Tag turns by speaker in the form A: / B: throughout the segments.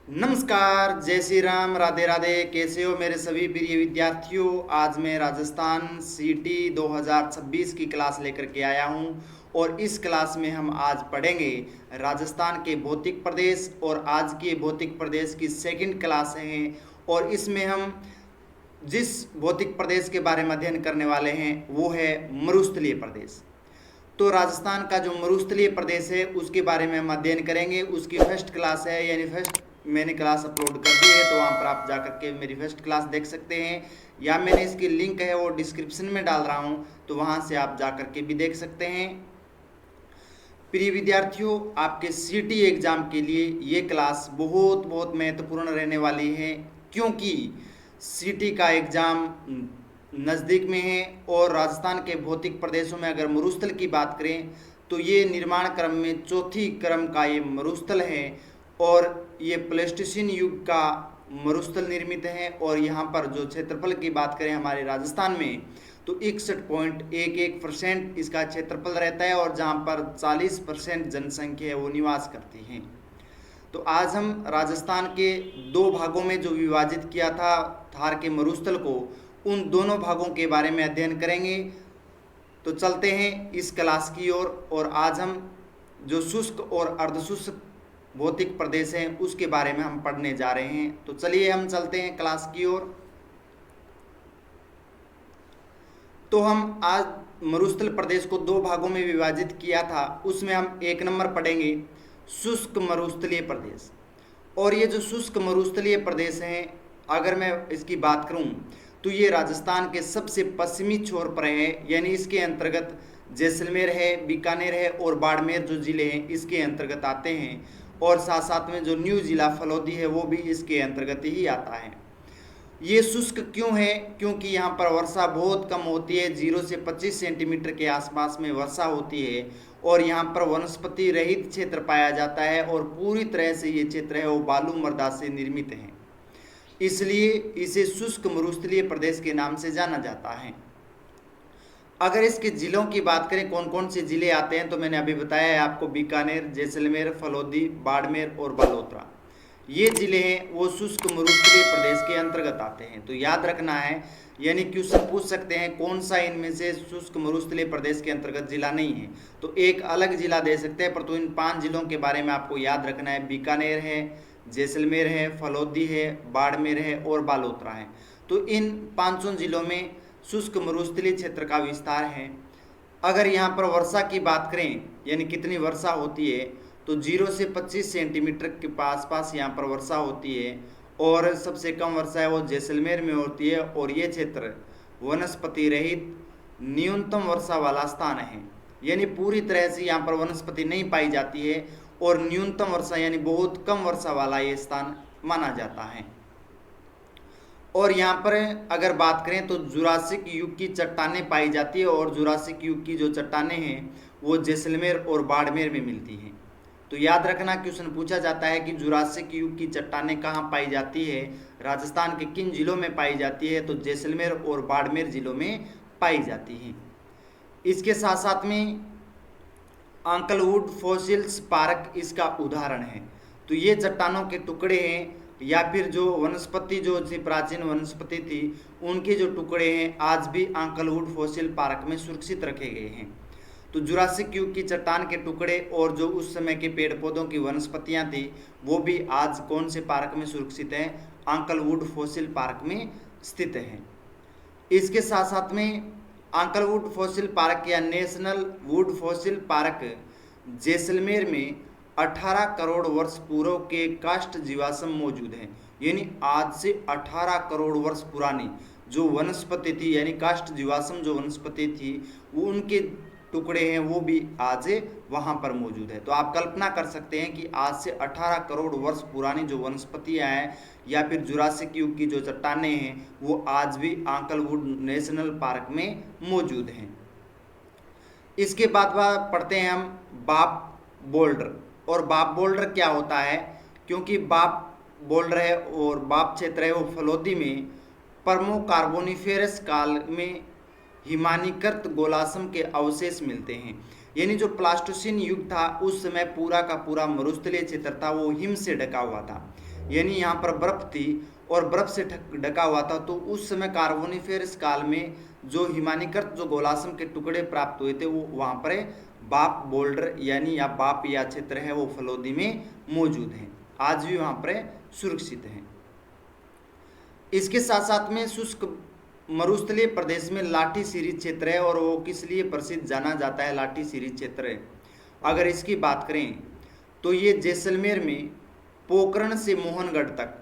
A: नमस्कार, जय श्री राम, राधे राधे। कैसे हो मेरे सभी प्रिय विद्यार्थियों। आज मैं राजस्थान सीटी 2026 की क्लास लेकर के आया हूं और इस क्लास में हम आज पढ़ेंगे राजस्थान के भौतिक प्रदेश। और आज के भौतिक प्रदेश की सेकंड क्लास है और इसमें हम जिस भौतिक प्रदेश के बारे में अध्ययन करने वाले हैं वो है मरुस्थलीय प्रदेश। तो राजस्थान का जो मरुस्थलीय प्रदेश है उसके बारे में हम अध्ययन करेंगे। उसकी फर्स्ट क्लास है, यानी फर्स्ट मैंने क्लास अपलोड कर दी है, तो वहाँ पर आप जाकर के मेरी फर्स्ट क्लास देख सकते हैं, या मैंने इसकी लिंक है वो डिस्क्रिप्शन में डाल रहा हूँ, तो वहाँ से आप जाकर के भी देख सकते हैं। प्रिय विद्यार्थियों, आपके सीटी एग्जाम के लिए ये क्लास बहुत बहुत महत्वपूर्ण रहने वाली है, क्योंकि सीटी का एग्ज़ाम नज़दीक में है। और राजस्थान के भौतिक प्रदेशों में अगर मरुस्थल की बात करें तो ये निर्माण क्रम में चौथी क्रम का ये मरुस्थल है और ये प्लेस्टोसीन युग का मरुस्थल निर्मित है। और यहाँ पर जो क्षेत्रफल की बात करें हमारे राजस्थान में तो 61.11% इसका क्षेत्रफल रहता है, और जहाँ पर 40% जनसंख्या है वो निवास करती है। तो आज हम राजस्थान के दो भागों में जो विभाजित किया था थार के मरुस्थल को, उन दोनों भागों के बारे में अध्ययन करेंगे। तो चलते हैं इस क्लास की ओर। और आज हम जो शुष्क और अर्धशुष्क भौतिक प्रदेश हैं उसके बारे में हम पढ़ने जा रहे हैं। तो चलिए हम चलते हैं क्लास की ओर। तो हम आज मरुस्थल प्रदेश को दो भागों में विभाजित किया था, उसमें हम एक नंबर पढ़ेंगे शुष्क मरुस्थलीय प्रदेश। और ये जो शुष्क मरुस्थलीय प्रदेश हैं, अगर मैं इसकी बात करूं तो ये राजस्थान के सबसे पश्चिमी छोर पर है, यानी इसके अंतर्गत जैसलमेर है, बीकानेर है और बाड़मेर जो ज़िले हैं इसके अंतर्गत आते हैं। और साथ साथ में जो न्यू ज़िला फलौदी है वो भी इसके अंतर्गत ही आता है। ये शुष्क क्यों है? क्योंकि यहाँ पर वर्षा बहुत कम होती है, 0 से 25 सेंटीमीटर के आसपास में वर्षा होती है। और यहाँ पर वनस्पति रहित क्षेत्र पाया जाता है और पूरी तरह से ये क्षेत्र है वो बालू मृदा से निर्मित है, इसलिए इसे शुष्क मरुस्थलीय प्रदेश के नाम से जाना जाता है। अगर इसके ज़िलों की बात करें कौन कौन से ज़िले आते हैं, तो मैंने अभी बताया है आपको, बीकानेर, जैसलमेर, फलौदी, बाड़मेर और बालोतरा, ये ज़िले हैं वो शुष्क मरुस्थलीय प्रदेश के अंतर्गत आते हैं। तो याद रखना है, यानी क्वेश्चन पूछ सकते हैं कौन सा इनमें से शुष्क मरुस्थलीय प्रदेश के अंतर्गत जिला नहीं है, तो एक अलग जिला दे सकते हैं, पर तो इन 5 जिलों के बारे में आपको याद रखना है। बीकानेर है, जैसलमेर है, फलौदी है, बाड़मेर है और बालोतरा है। तो इन 5 जिलों में शुष्क मरुस्थलीय क्षेत्र का विस्तार है। अगर यहाँ पर वर्षा की बात करें, यानी कितनी वर्षा होती है, तो 0 से 25 सेंटीमीटर के पास यहाँ पर वर्षा होती है। और सबसे कम वर्षा है वो जैसलमेर में होती है। और ये क्षेत्र वनस्पति रहित न्यूनतम वर्षा वाला स्थान है, यानी पूरी तरह से यहाँ पर वनस्पति नहीं पाई जाती है और न्यूनतम वर्षा यानी बहुत कम वर्षा वाला ये स्थान माना जाता है। और यहाँ पर अगर बात करें तो जुरासिक युग की चट्टानें पाई जाती है, और जुरासिक युग की जो चट्टानें हैं वो जैसलमेर और बाड़मेर में मिलती हैं। तो याद रखना, क्वेश्चन पूछा जाता है कि जुरासिक युग की चट्टानें कहाँ पाई जाती है, राजस्थान के किन जिलों में पाई जाती है, तो जैसलमेर और बाड़मेर जिलों में पाई जाती है। इसके साथ साथ में अंकलवुड फॉसिल्स पार्क इसका उदाहरण है। तो ये चट्टानों के टुकड़े हैं, या फिर जो वनस्पति जो थी, प्राचीन वनस्पति थी, उनके जो टुकड़े हैं आज भी अंकलवुड फॉसिल पार्क में सुरक्षित रखे गए हैं। तो जुरासिक युग की चट्टान के टुकड़े और जो उस समय के पेड़ पौधों की वनस्पतियां थी वो भी आज कौन से पार्क में सुरक्षित है? अंकलवुड फॉसिल पार्क में स्थित है। इसके साथ साथ में अंकलवुड फॉसिल पार्क या national would fossil park Jaisalmer में 18 करोड़ वर्ष पूर्व के काष्ठ जीवाश्म मौजूद हैं, यानी आज से 18 करोड़ वर्ष पुरानी जो वनस्पति थी, यानी काष्ठ जीवाश्म जो वनस्पति थी वो उनके टुकड़े हैं वो भी आज वहाँ पर मौजूद है। तो आप कल्पना कर सकते हैं कि आज से 18 करोड़ वर्ष पुरानी जो वनस्पतियाँ हैं या फिर जुरासिक युग की जो चट्टानें हैं वो आज भी अंकलवुड नेशनल पार्क में मौजूद हैं। इसके बाद पढ़ते हैं हम बाप बोल्डर। और बाप बोल्डर क्या होता है? क्योंकि बाप बोल्डर है और बाप क्षेत्र है वो फलौदी में परमो कार्बोनिफेरस काल में हिमानीकृत गोलाश्म के अवशेष मिलते हैं, यानी जो प्लास्टोसीन युग था उस समय पूरा का पूरा मरुस्थलीय क्षेत्र था वो हिम से ढका हुआ था। यानी यहाँ पर बर्फ थी और बर्फ से ढका हुआ था। तो उस समय कार्बोनिफेरस काल में जो हिमानीकृत जो गोलाश्म के टुकड़े प्राप्त हुए थे वो वहाँ पर बाप बोल्डर यानी या बाप या क्षेत्र है वो फलोदी में मौजूद हैं, आज भी वहाँ पर सुरक्षित हैं। इसके साथ साथ में शुष्क मरुस्थलीय प्रदेश में लाठी सीरीज क्षेत्र है, और वो किस लिए प्रसिद्ध जाना जाता है लाठी सीरीज क्षेत्र। अगर इसकी बात करें तो ये जैसलमेर में पोखरण से मोहनगढ़ तक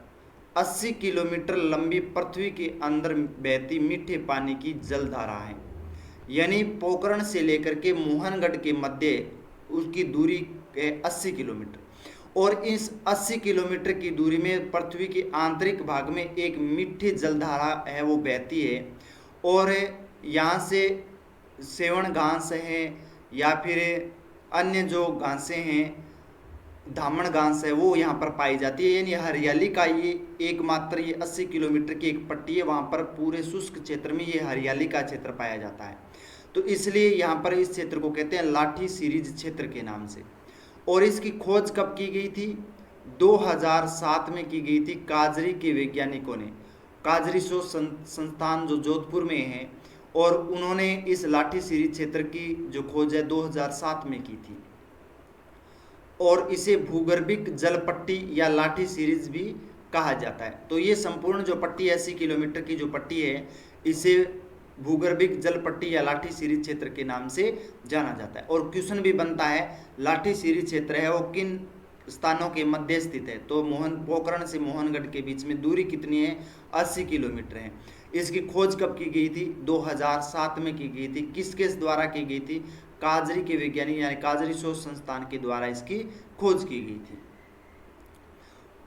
A: 80 किलोमीटर लंबी पृथ्वी के अंदर बहती मीठे पानी की जलधारा है। यानी पोखरण से लेकर के मोहनगढ़ के मध्य उसकी दूरी है 80 किलोमीटर, और इस 80 किलोमीटर की दूरी में पृथ्वी के आंतरिक भाग में एक मीठी जलधारा है वो बहती है, और यहाँ से सेवण घास है या फिर अन्य जो घासें हैं, धामण घास है, वो यहाँ पर पाई जाती है। यानी हरियाली का ये एकमात्र ये 80 किलोमीटर की एक पट्टी है, वहाँ पर पूरे शुष्क क्षेत्र में ये हरियाली का क्षेत्र पाया जाता है। तो इसलिए यहाँ पर इस क्षेत्र को कहते हैं लाठी सीरीज क्षेत्र के नाम से। और इसकी खोज कब की गई थी? 2007 में की गई थी काजरी के वैज्ञानिकों ने। काजरी शोध संस्थान जो जोधपुर में है, और उन्होंने इस लाठी सीरीज क्षेत्र की जो खोज है 2007 में की थी, और इसे भूगर्भिक जल पट्टी या लाठी सीरीज भी कहा जाता है। तो ये संपूर्ण जो पट्टी 80 किलोमीटर की जो पट्टी है, इसे भूगर्भिक जल पट्टी या लाठी सीरीज क्षेत्र के नाम से जाना जाता है। और क्वेश्चन भी बनता है लाठी सीरीज क्षेत्र है वो किन स्थानों के मध्य स्थित है? तो पोखरण से मोहनगढ़ के बीच में दूरी कितनी है? 80 किलोमीटर है। इसकी खोज कब की गई थी? 2007 में की गई थी। किसके द्वारा की गई थी? काजरी के वैज्ञानिक यानी काजरी शोध संस्थान के द्वारा इसकी खोज की गई थी।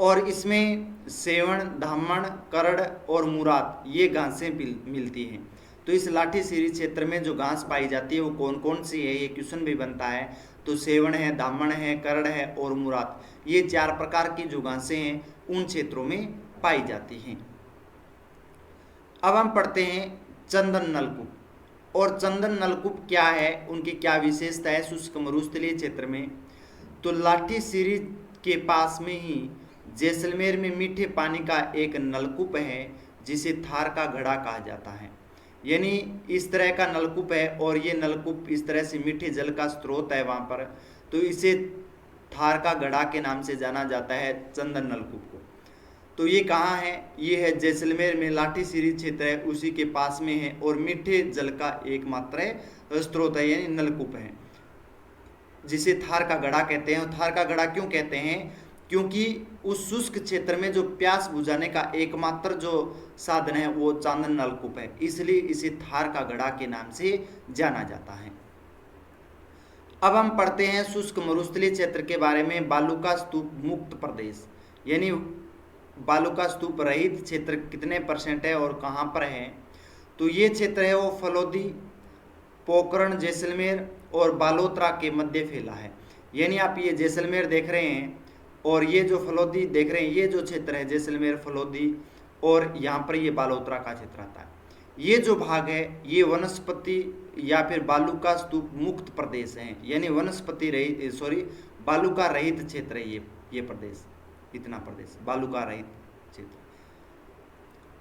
A: और इसमें सेवण, धामण, करड़ और मुराद ये घासें मिलती हैं। तो इस लाठी सीरीज क्षेत्र में जो घास पाई जाती है वो कौन कौन सी है, ये क्वेश्चन भी बनता है। तो सेवण है, धामण है, करड़ है और मुराद, ये 4 प्रकार की जो घासें हैं उन क्षेत्रों में पाई जाती हैं। अब हम पढ़ते हैं चंदन नलकूप। और चंदन नलकूप क्या है, उनकी क्या विशेषता है शुष्क मरुस्थलीय क्षेत्र में? तो लाठी सीरीज के पास में ही जैसलमेर में मीठे पानी का एक नलकूप है जिसे थार का घड़ा कहा जाता है। यानी इस तरह का नलकूप है, और ये नलकूप इस तरह से मीठे जल का स्रोत है वहाँ पर, तो इसे थार का घड़ा के नाम से जाना जाता है चंदन नलकूप को। तो ये कहाँ है? ये है जैसलमेर में, लाठी सीरीज क्षेत्र है उसी के पास में है, और मीठे जल का एकमात्र स्रोत है यानी नलकूप है, जिसे थार का घड़ा कहते हैं। और थार का घड़ा क्यों कहते हैं? क्योंकि उस शुष्क क्षेत्र में जो प्यास बुझाने का एकमात्र जो साधन है वो चांदन नलकूप है, इसलिए इसे थार का घड़ा के नाम से जाना जाता है। अब हम पढ़ते हैं शुष्क मरुस्थलीय क्षेत्र के बारे में। बालू का स्तूप मुक्त प्रदेश यानी बालू का स्तूप रहित क्षेत्र कितने % है और कहाँ पर है? तो ये क्षेत्र है वो फलोदी, पोखरण, जैसलमेर और बालोतरा के मध्य फैला है। यानी आप ये जैसलमेर देख रहे हैं और ये जो फलोदी देख रहे हैं, ये जो क्षेत्र है जैसलमेर, फलोदी, और यहाँ पर ये बालोतरा का क्षेत्र आता है। ये जो भाग है ये वनस्पति या फिर बालू का स्तूप मुक्त प्रदेश है, यानी वनस्पति रहित बालू का रहित क्षेत्र है ये प्रदेश, इतना प्रदेश बालू का रहित क्षेत्र।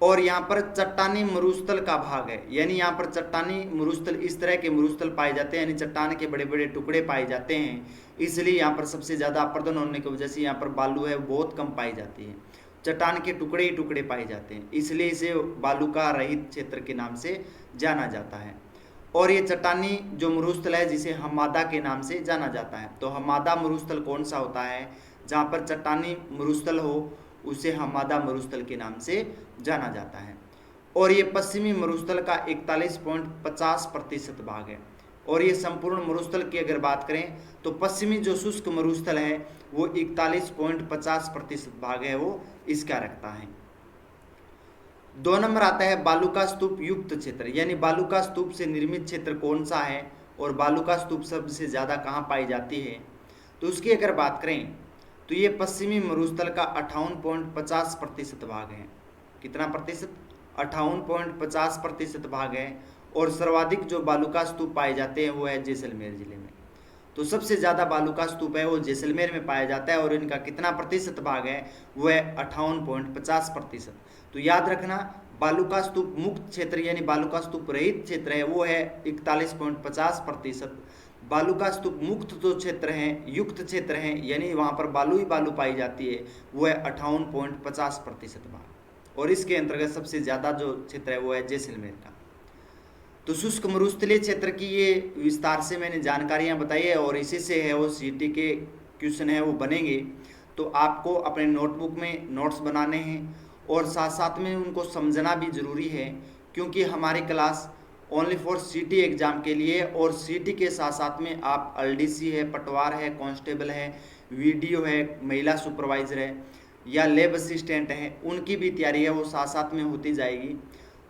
A: और यहाँ पर चट्टानी मरुस्थल का भाग है, यानी यहाँ पर चट्टानी मरुस्थल, इस तरह के मरुस्थल पाए जाते हैं, यानी चट्टान के बड़े बड़े टुकड़े पाए जाते हैं, इसलिए यहाँ पर सबसे ज़्यादा अपरदन होने की वजह से यहाँ पर बालू है बहुत कम पाई जाती है। चट्टान के टुकड़े ही टुकड़े पाए जाते हैं, इसलिए इसे बालू का रहित क्षेत्र के नाम से जाना जाता है। और ये चट्टानी जो मरुस्थल है जिसे हमादा के नाम से जाना जाता है। तो हमादा मरुस्थल कौन सा होता है? जहाँ पर चट्टानी मरुस्थल हो उसे हमादा मरुस्थल के नाम से जाना जाता है। और ये पश्चिमी मरुस्थल का 41.50% भाग है। और ये संपूर्ण मरुस्थल की अगर बात करें तो पश्चिमी जो शुष्क मरुस्थल है वो 41.50% भाग है वो इसका रखता है। 2 नंबर आता है बालू का स्तूप युक्त क्षेत्र, यानी बालू का स्तूप से निर्मित क्षेत्र कौन सा है और बालू का स्तूप सबसे ज़्यादा कहाँ पाई जाती है? तो उसकी अगर बात करें तो ये पश्चिमी मरुस्थल का 58.50% भाग है। कितना प्रतिशत? 58.50% भाग है। और सर्वाधिक जो बालू का स्तूप पाए जाते हैं वो है जैसलमेर जिले में। तो सबसे ज़्यादा बालू का स्तूप है वो जैसलमेर में पाया जाता है और इनका कितना प्रतिशत भाग है वो है 58.50%। तो याद रखना बालू का स्तूप मुक्त क्षेत्र यानी बालू का स्तूप रहित क्षेत्र है वो है 41.50%। बालू का स्तूप मुक्त जो क्षेत्र है युक्त क्षेत्र है यानी वहाँ पर बालू ही बालू पाई जाती है वो है 58.50% भाग। और इसके अंतर्गत सबसे ज़्यादा जो क्षेत्र है वो है जैसलमेर का। तो शुष्क मरुस्थलीय क्षेत्र की ये विस्तार से मैंने जानकारियाँ बताई है और इसी से है वो सीटी के क्वेश्चन है वो बनेंगे। तो आपको अपने नोटबुक में नोट्स बनाने हैं और साथ साथ में उनको समझना भी ज़रूरी है, क्योंकि हमारी क्लास ओनली फॉर सीटी एग्ज़ाम के लिए और सीटी के साथ साथ में आप एलडीसी है, पटवार है, कांस्टेबल है, वीडियो है, महिला सुपरवाइज़र है या लैब असिस्टेंट है, उनकी भी तैयारी है वो साथ साथ में होती जाएगी।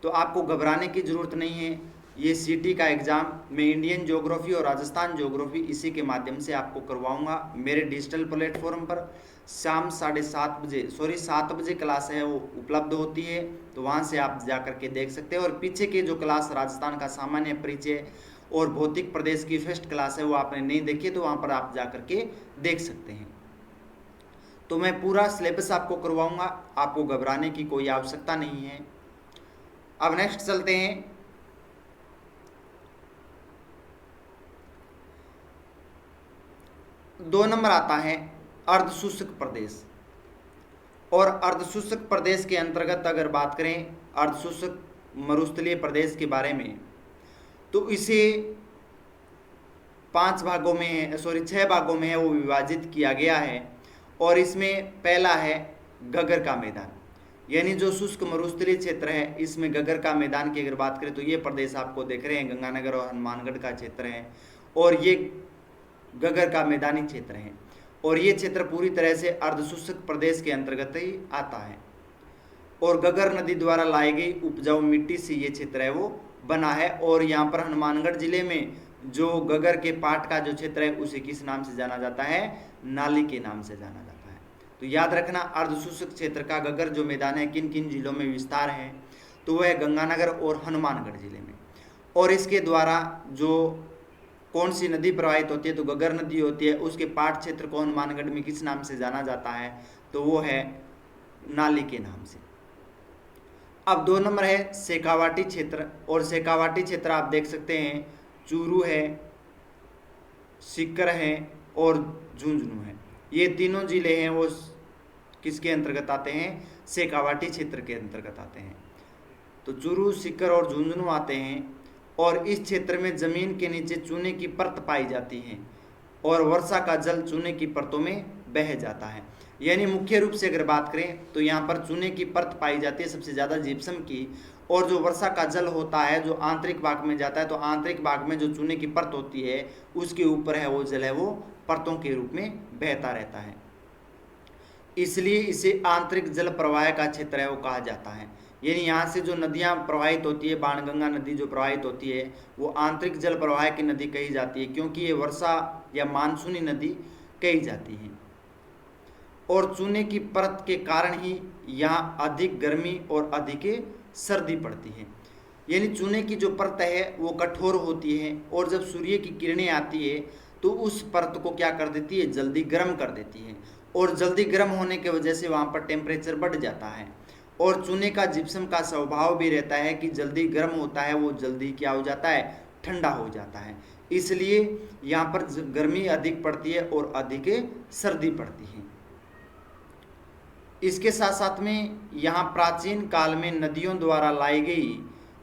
A: तो आपको घबराने की ज़रूरत नहीं है। ये सीटी का एग्ज़ाम मैं इंडियन ज्योग्राफी और राजस्थान ज्योग्राफी इसी के माध्यम से आपको करवाऊंगा मेरे डिजिटल प्लेटफॉर्म पर। शाम 7 बजे क्लास है वो उपलब्ध होती है, तो वहाँ से आप जा कर के देख सकते हैं। और पीछे के जो क्लास राजस्थान का सामान्य परिचय और भौतिक प्रदेश की फर्स्ट क्लास है वो आपने नहीं देखी है, तो वहाँ पर आप जा कर के देख सकते हैं। तो मैं पूरा सिलेबस आपको करवाऊंगा, आपको घबराने की कोई आवश्यकता नहीं है। अब नेक्स्ट चलते हैं। दो नंबर आता है अर्धशुष्क प्रदेश। और अर्धशुष्क प्रदेश के अंतर्गत अगर बात करें अर्धशुष्क मरुस्थलीय प्रदेश के बारे में, तो इसे 6 भागों में है वो विभाजित किया गया है। और इसमें पहला है गगर का मैदान, यानी जो शुष्क मरुस्थलीय क्षेत्र है इसमें गगर का मैदान की अगर बात करें तो ये प्रदेश आपको देख रहे हैं गंगानगर और हनुमानगढ़ का क्षेत्र है और ये गगर का मैदानी क्षेत्र है। और ये क्षेत्र पूरी तरह से अर्धशुष्क प्रदेश के अंतर्गत ही आता है। और गगर नदी द्वारा लाई गई उपजाऊ मिट्टी से ये क्षेत्र है वो बना है। और यहाँ पर हनुमानगढ़ जिले में जो गगर के पाट का जो क्षेत्र है उसे किस नाम से जाना जाता है? नाली के नाम से जाना जाता है। तो याद रखना अर्धशुष्क क्षेत्र का गगर जो मैदान है किन किन जिलों में विस्तार है, तो वह गंगानगर और हनुमानगढ़ जिले में। और इसके द्वारा जो कौन सी नदी प्रवाहित होती है, तो गगर नदी होती है। उसके पाट क्षेत्र को हनुमानगढ़ में किस नाम से जाना जाता है, तो वो है नाली के नाम से। अब 2 नंबर है शेखावाटी क्षेत्र। और शेखावाटी क्षेत्र आप देख सकते हैं चूरू है, सीकर है और झुंझुनू है। ये तीनों जिले हैं वो किसके अंतर्गत आते हैं? शेखावाटी क्षेत्र के अंतर्गत आते हैं। तो चूरू, सीकर और झुंझुनू आते हैं। और इस क्षेत्र में ज़मीन के नीचे चूने की परत पाई जाती है और वर्षा का जल चूने की परतों में बह जाता है। यानी मुख्य रूप से अगर बात करें तो यहाँ पर चूने की परत पाई जाती है सबसे ज़्यादा जिप्सम की। और जो वर्षा का जल होता है जो आंतरिक भाग में जाता है, तो आंतरिक भाग में जो चूने की परत होती है उसके ऊपर है वो जल है वो परतों के रूप में बहता रहता है, इसलिए इसे आंतरिक जल प्रवाह का क्षेत्र है वो कहा जाता है। यानी यहाँ से जो नदियाँ प्रवाहित होती है, बाणगंगा नदी जो प्रवाहित होती है वो आंतरिक जल प्रवाह की नदी कही जाती है, क्योंकि ये वर्षा या मानसूनी नदी कही जाती है। और चूने की परत के कारण ही यहाँ अधिक गर्मी और अधिक सर्दी पड़ती है। यानी चूने की जो परत है वो कठोर होती है और जब सूर्य की किरणें आती है तो उस परत को क्या कर देती है? जल्दी गर्म कर देती है। और जल्दी गर्म होने की वजह से वहाँ पर टेम्परेचर बढ़ जाता है। और चूने का जिप्सम का स्वभाव भी रहता है कि जल्दी गर्म होता है वो जल्दी क्या हो जाता है? ठंडा हो जाता है। इसलिए यहाँ पर गर्मी अधिक पड़ती है और अधिक सर्दी पड़ती है। इसके साथ साथ में यहाँ प्राचीन काल में नदियों द्वारा लाई गई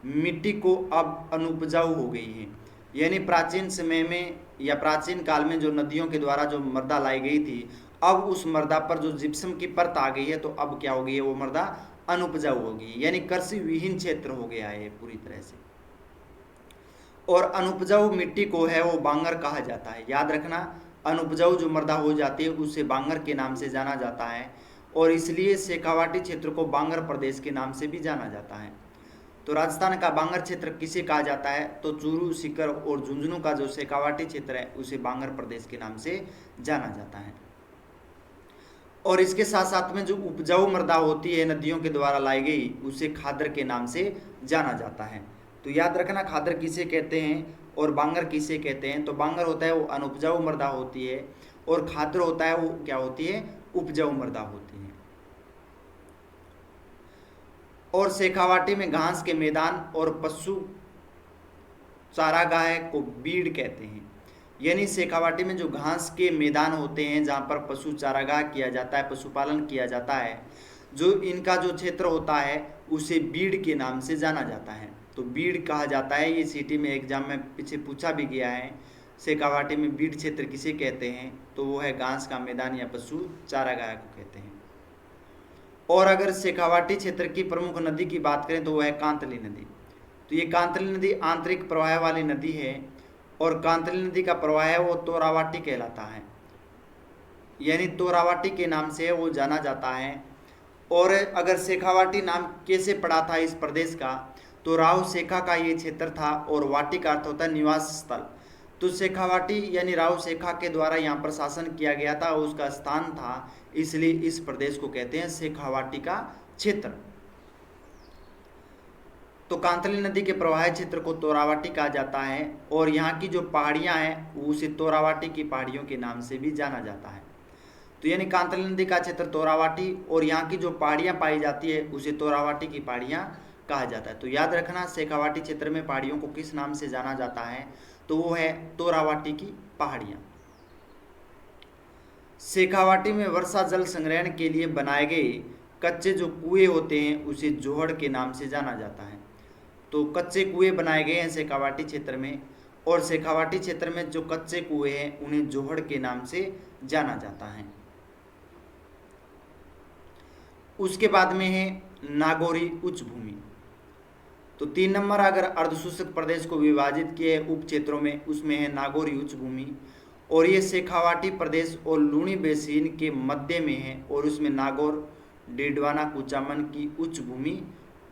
A: मिट्टी को अब अनुपजाऊ हो गई है। यानी प्राचीन समय में या प्राचीन काल में जो नदियों के द्वारा जो मृदा लाई गई थी, अब उस मृदा पर जो जिप्सम की परत आ गई है तो अब क्या हो गई है? वो मृदा अनुपजाऊ हो गई, यानी कृषि विहीन क्षेत्र हो गया है पूरी तरह से। और अनुपजाऊ मिट्टी को है वो बांगर कहा जाता है। याद रखना अनुपजाऊ जो मृदा हो जाती है उसे बांगर के नाम से जाना जाता है। और इसलिए शेखावाटी क्षेत्र को बांगर प्रदेश के नाम से भी जाना जाता है। तो राजस्थान का बांगर क्षेत्र किसे कहा जाता है? तो चूरू, सीकर और झुंझुनू का जो शेखावाटी क्षेत्र है उसे बांगर प्रदेश के नाम से जाना जाता है। और इसके साथ साथ में जो उपजाऊ मृदा होती है नदियों के द्वारा लाई गई उसे खादर के नाम से जाना जाता है। तो याद रखना खादर किसे कहते हैं और बांगर किसे कहते हैं? तो बांगर होता है वो अनुपजाऊ मृदा होती है, और खादर होता है वो क्या होती है? उपजाऊ मृदा होती है। और शेखावाटी में घास के मैदान और पशु चारागाह को बीड़ कहते हैं। यानी शेखावाटी में जो घास के मैदान होते हैं जहाँ पर पशु चारागाह किया जाता है, पशुपालन किया जाता है, जो इनका जो क्षेत्र होता है उसे बीड़ के नाम से जाना जाता है। तो बीड़ कहा जाता है, ये सिटी में एग्जाम में पीछे पूछा भी गया है, शेखावाटी में बीड़ क्षेत्र किसे कहते हैं? तो वो है घास का मैदान या पशु चारागाह को कहते हैं। और अगर शेखावाटी क्षेत्र की प्रमुख नदी की बात करें तो वो है कांतली नदी। तो ये कांतली नदी आंतरिक प्रवाह वाली नदी है, और कांतली नदी का प्रवाह है वो तोरावाटी कहलाता है, यानी तोरावाटी के नाम से वो जाना जाता है। और अगर शेखावाटी नाम कैसे पड़ा था इस प्रदेश का? तो राव शेखा का ये क्षेत्र था, और वाटी का अर्थ होता है निवास स्थल। तो शेखावाटी यानी राव शेखा के द्वारा यहाँ पर शासन किया गया था, उसका स्थान था, इसलिए इस प्रदेश को कहते हैं शेखावाटी का क्षेत्र। तो कांतली नदी के प्रवाह क्षेत्र को तोरावाटी कहा जाता है, और यहाँ की जो पहाड़ियाँ हैं उसे तोरावाटी की पहाड़ियों के नाम से भी जाना जाता है। तो यानी कांतली नदी का क्षेत्र तोरावाटी, और यहाँ की जो पहाड़ियाँ पाई जाती है उसे तोरावाटी की पहाड़ियाँ कहा जाता है। तो याद रखना, शेखावाटी क्षेत्र में पहाड़ियों को किस नाम से जाना जाता है? तो वो है तोरावाटी की पहाड़ियाँ। शेखावाटी में वर्षा जल संग्रहण के लिए बनाए गए कच्चे जो कुएं होते हैं उसे जोहड़ के नाम से जाना जाता है। तो कच्चे कुएं बनाए गए हैं शेखावाटी क्षेत्र में, और शेखावाटी क्षेत्र में जो कच्चे कुएं हैं उन्हें जोहड़ के नाम से जाना जाता है। उसके बाद में है नागौरी उच्च भूमि। तो 3 नंबर अगर अर्धशुष्क प्रदेश को विभाजित किए उप क्षेत्रों में, उसमें है नागौरी उच्च भूमि, और ये शेखावाटी प्रदेश और लूणी बेसिन के मध्य में है, और उसमें नागौर, डिडवाना, कुचामन की उच्च भूमि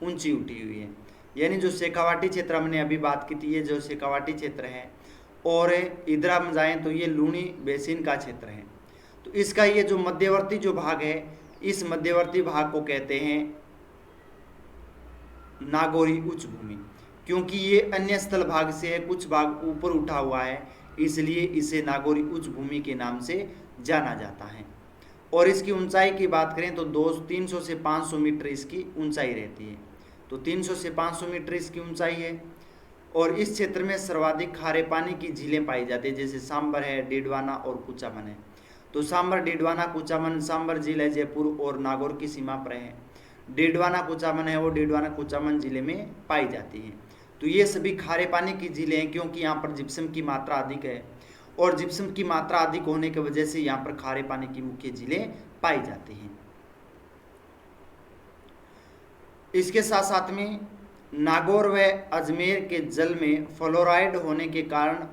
A: ऊंची उठी हुई है। यानी जो शेखावाटी क्षेत्र हमने अभी बात की थी, ये जो शेखावाटी क्षेत्र है, और इधर हम जाएँ तो ये लूणी बेसिन का क्षेत्र है। तो इसका ये जो मध्यवर्ती जो भाग है, इस मध्यवर्ती भाग को कहते हैं नागौरी उच्च भूमि, क्योंकि ये अन्य स्थल भाग से है, कुछ भाग ऊपर उठा हुआ है, इसलिए इसे नागौरी उच्च भूमि के नाम से जाना जाता है। और इसकी ऊंचाई की बात करें तो 300 से 500 मीटर इसकी ऊंचाई रहती है। तो 300 से 500 मीटर इसकी ऊंचाई है, और इस क्षेत्र में सर्वाधिक खारे पानी की झीलें पाई जाती है, जैसे सांबर है, डिडवाना और कुचामन है। तो सांबर, डिडवाना, कुचामन, सांबर झील है जयपुर और नागौर की सीमा पर है। डिडवाना कुचामन है वो डिडवाना कुचामन जिले में पाई जाती है। तो ये सभी खारे पानी की झीलें हैं, क्योंकि यहाँ पर जिप्सम की मात्रा अधिक है, और जिप्सम की मात्रा अधिक होने की वजह से यहाँ पर खारे पानी की मुख्य झीलें पाई जाती हैं। इसके साथ साथ में नागौर व अजमेर के जल में फ्लोराइड होने के कारण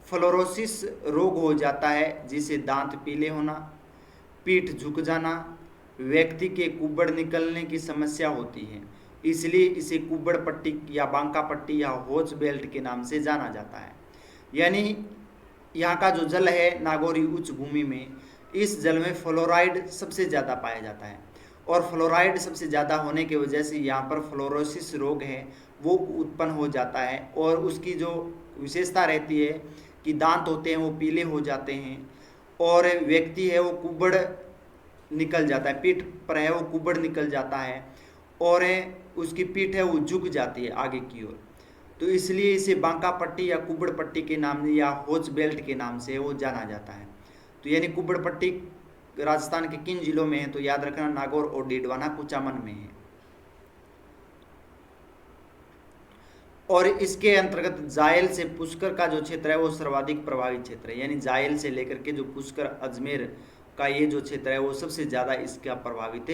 A: फ्लोरोसिस रोग हो जाता है, जिसे दांत पीले होना, पीठ झुक जाना, व्यक्ति के कुब्बड़ निकलने की समस्या होती है। इसलिए इसे कुब्बड़ पट्टी या बांका पट्टी या होच बेल्ट के नाम से जाना जाता है। यानी यहाँ का जो जल है नागौरी उच्च भूमि में, इस जल में फ्लोराइड सबसे ज़्यादा पाया जाता है, और फ्लोराइड सबसे ज़्यादा होने की वजह से यहाँ पर फ्लोरोसिस रोग है वो उत्पन्न हो जाता है, और उसकी जो विशेषता रहती है कि दांत होते हैं वो पीले हो जाते हैं, और व्यक्ति है वो कुब्बड़ निकल जाता है, पीठ पर है वो कुब्बड़ निकल जाता है, और उसकी पीठ है वो झुक जाती है आगे की ओर। तो इसलिए इसे बांका पट्टी या कुब्बड़ पट्टी के नाम या होच बेल्ट के नाम से वो जाना जाता है। तो यानी कुब्बड़ पट्टी राजस्थान के किन जिलों में है? तो याद रखना नागौर और डिडवाना कुचामन में है। और इसके अंतर्गत जायल से पुष्कर का जो क्षेत्र है वो सर्वाधिक प्रभावित क्षेत्र है। यानी जायल से लेकर के जो पुष्कर अजमेर का ये जो क्षेत्र है वो सबसे ज़्यादा इसका प्रभावित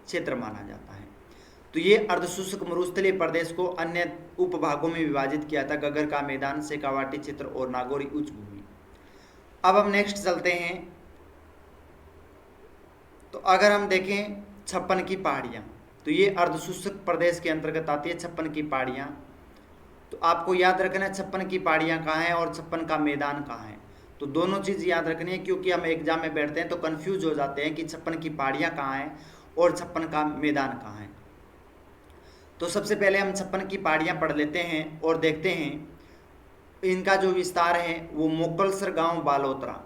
A: क्षेत्र माना जाता है। तो ये अर्धशुष्क मरुस्थलीय प्रदेश को अन्य उपभागों में विभाजित किया था, गगर का मैदान, शेखावाटी क्षेत्र और नागौरी उच्च भूमि। अब हम नेक्स्ट चलते हैं। तो अगर हम देखें 56 की पहाड़ियाँ, तो ये अर्धशुष्क प्रदेश के अंतर्गत आती है 56 की पहाड़ियाँ। तो आपको याद रखना है 56 की पहाड़ियाँ कहाँ हैं और 56 का मैदान कहाँ है। तो दोनों चीज़ याद रखनी है, क्योंकि हम एग्जाम में बैठते हैं तो कंफ्यूज हो जाते हैं कि 56 की पहाड़ियाँ कहाँ हैं और 56 का मैदान कहाँ है। तो सबसे पहले हम 56 की पहाड़ियाँ पढ़ लेते हैं और देखते हैं इनका जो विस्तार है वो मोकलसर गांव बालोतरा,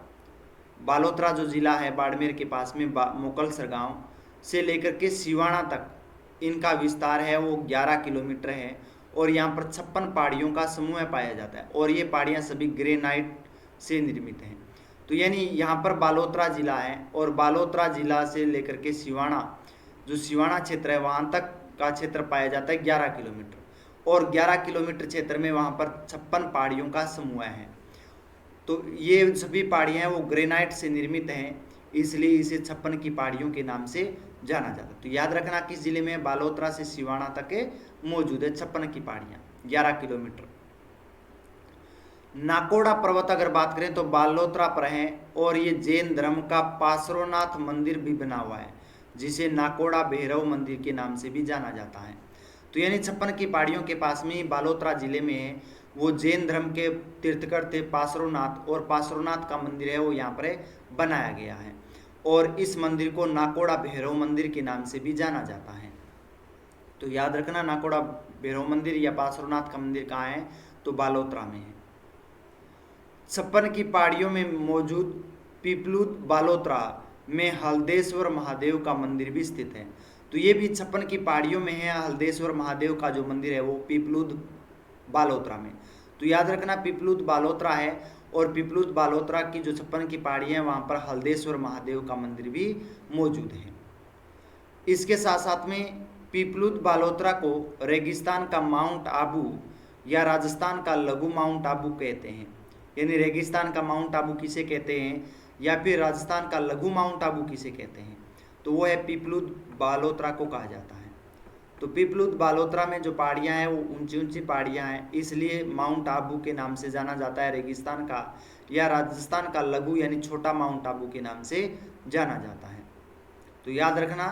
A: बालोतरा जो ज़िला है बाड़मेर के पास में मोकलसर गांव से लेकर के सिवाना तक इनका विस्तार है वो 11 किलोमीटर है। और यहाँ पर 56 पहाड़ियों का समूह पाया जाता है और ये पहाड़ियाँ सभी ग्रेनाइट से निर्मित हैं। तो यानी यहाँ पर बालोतरा ज़िला है और बालोतरा ज़िला से लेकर के सिवाना, जो सिवाना क्षेत्र है वहाँ तक का क्षेत्र पाया जाता है 11 किलोमीटर, और 11 किलोमीटर क्षेत्र में वहाँ पर 56 पहाड़ियों का समूह है। तो ये सभी पहाड़ियाँ हैं वो ग्रेनाइट से निर्मित हैं, इसलिए इसे 56 की पहाड़ियों के नाम से जाना जाता है। तो याद रखना किस जिले में, बालोतरा से सिवाना तक मौजूद है 56 की पहाड़ियाँ 11 किलोमीटर। नाकोड़ा पर्वत अगर बात करें तो बालोतरा पर है और ये जैन धर्म का पार्श्वनाथ मंदिर भी बना हुआ है, जिसे नाकोड़ा भैरव मंदिर के नाम से भी जाना जाता है। तो यानी 56 की पहाड़ियों के पास में ही बालोतरा जिले में है वो जैन धर्म के तीर्थकर थे पार्श्वनाथ, और पार्श्वनाथ का मंदिर है वो यहाँ पर बनाया गया है और इस मंदिर को नाकोड़ा भैरव मंदिर के नाम से भी जाना जाता है। तो याद रखना नाकोड़ा भैरव मंदिर या पार्श्वनाथ का मंदिर कहाँ है, तो बालोतरा में है। 56 की पहाड़ियों में मौजूद पीपलूद बालोतरा में हल्देश्वर महादेव का मंदिर भी स्थित है। तो ये भी 56 की पहाड़ियों में है, हल्देश्वर महादेव का जो मंदिर है वो पीपलूद बालोतरा में। तो याद रखना पीपलूद बालोतरा है और पीपलूद बालोतरा की जो 56 की पहाड़ी है वहाँ पर हल्देश्वर महादेव का मंदिर भी मौजूद है। इसके साथ साथ में पीपलूद बालोतरा को रेगिस्तान का माउंट आबू या राजस्थान का लघु माउंट आबू कहते हैं। यानी रेगिस्तान का माउंट आबू किसे कहते हैं या फिर राजस्थान का लघु माउंट आबू किसे कहते हैं, तो वो है पीपलूद बालोतरा को कहा जाता है। तो पीपलूद बालोतरा में जो पहाड़ियाँ हैं वो ऊंची ऊंची पहाड़ियाँ हैं, इसलिए माउंट आबू के नाम से जाना जाता है रेगिस्तान का, या राजस्थान का लघु यानी छोटा माउंट आबू के नाम से जाना जाता है। तो याद रखना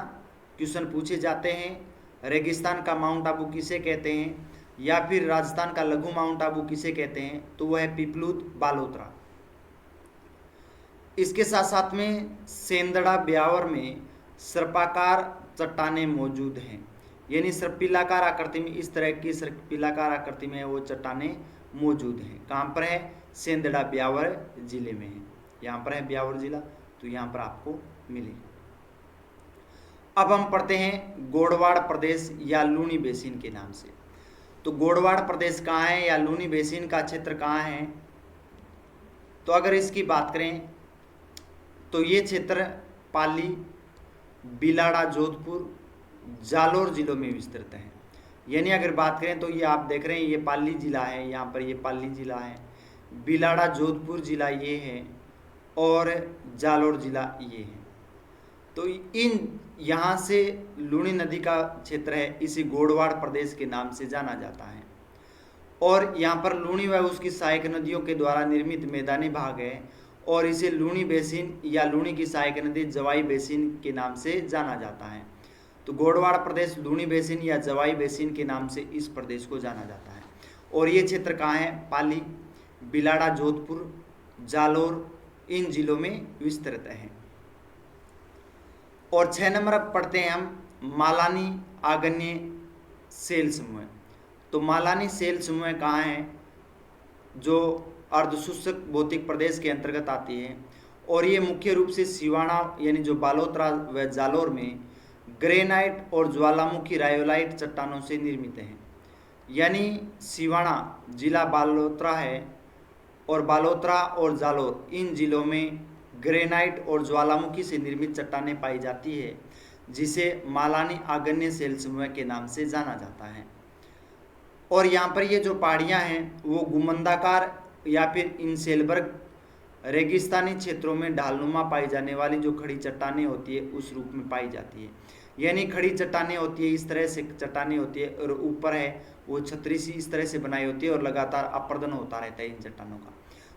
A: क्वेश्चन पूछे जाते हैं रेगिस्तान का माउंट आबू किसे कहते हैं या फिर राजस्थान का लघु माउंट आबू किसे कहते हैं, तो वह है पीपलूद बालोतरा। इसके साथ साथ में सेंदड़ा ब्यावर में सर्पाकार चट्टानें मौजूद हैं, यानी सर्पिलाकार आकृति में इस तरह की सर्पिलाकार आकृति में वो चट्टानें मौजूद हैं। कहाँ पर है, सेंदड़ा ब्यावर जिले में है, यहाँ पर है ब्यावर जिला, तो यहाँ पर आपको मिलेगी। अब हम पढ़ते हैं गोडवाड़ प्रदेश या लूनी बेसिन के नाम से। तो गोडवाड़ प्रदेश कहाँ है या लूनी बेसिन का क्षेत्र कहाँ है, तो अगर इसकी बात करें तो ये क्षेत्र पाली, बिलाड़ा, जोधपुर, जालोर जिलों में विस्तृत है। यानी अगर बात करें तो ये आप देख रहे हैं ये पाली जिला है, यहाँ पर ये पाली जिला है, बिलाड़ा जोधपुर जिला ये है और जालोर जिला ये है। तो इन यहाँ से लूनी नदी का क्षेत्र है, इसे गोडवाड़ प्रदेश के नाम से जाना जाता है। और यहाँ पर लूनी व उसकी सहायक नदियों के द्वारा निर्मित मैदानी भाग है और इसे लूनी बेसिन या लूनी की सहायक नदी जवाई बेसिन के नाम से जाना जाता है। तो गोडवाड़ प्रदेश लूनी बेसिन या जवाई बेसिन के नाम से इस प्रदेश को जाना जाता है। और ये क्षेत्र कहाँ है, पाली, बिलाड़ा, जोधपुर, जालोर इन जिलों में विस्तृत है। और 6 नंबर पढ़ते हैं हम मालानी आग्नेय सेल समूह। तो मालानी सेल समूह कहाँ है, जो अर्धशुष्क भौतिक प्रदेश के अंतर्गत आती है और ये मुख्य रूप से सिवाना यानी जो बालोतरा व जालोर में ग्रेनाइट और ज्वालामुखी रायोलाइट चट्टानों से निर्मित हैं। यानी सिवाना जिला बालोतरा है और बालोतरा और जालोर इन जिलों में ग्रेनाइट और ज्वालामुखी से निर्मित चट्टानें पाई जाती है, जिसे मालानी आग्नेय सेल समूह के नाम से जाना जाता है। और यहाँ पर ये जो पहाड़ियाँ हैं वो गुमंदाकार या फिर इंसेलबर्ग रेगिस्तानी क्षेत्रों में ढालनुमा पाई जाने वाली जो खड़ी चट्टानें होती है उस रूप में पाई जाती है। यानी खड़ी चट्टानें होती है, इस तरह से चट्टानें होती है और ऊपर है वो छतरी सी इस तरह से बनाई होती है और लगातार अपर्दन होता रहता है इन चट्टानों का,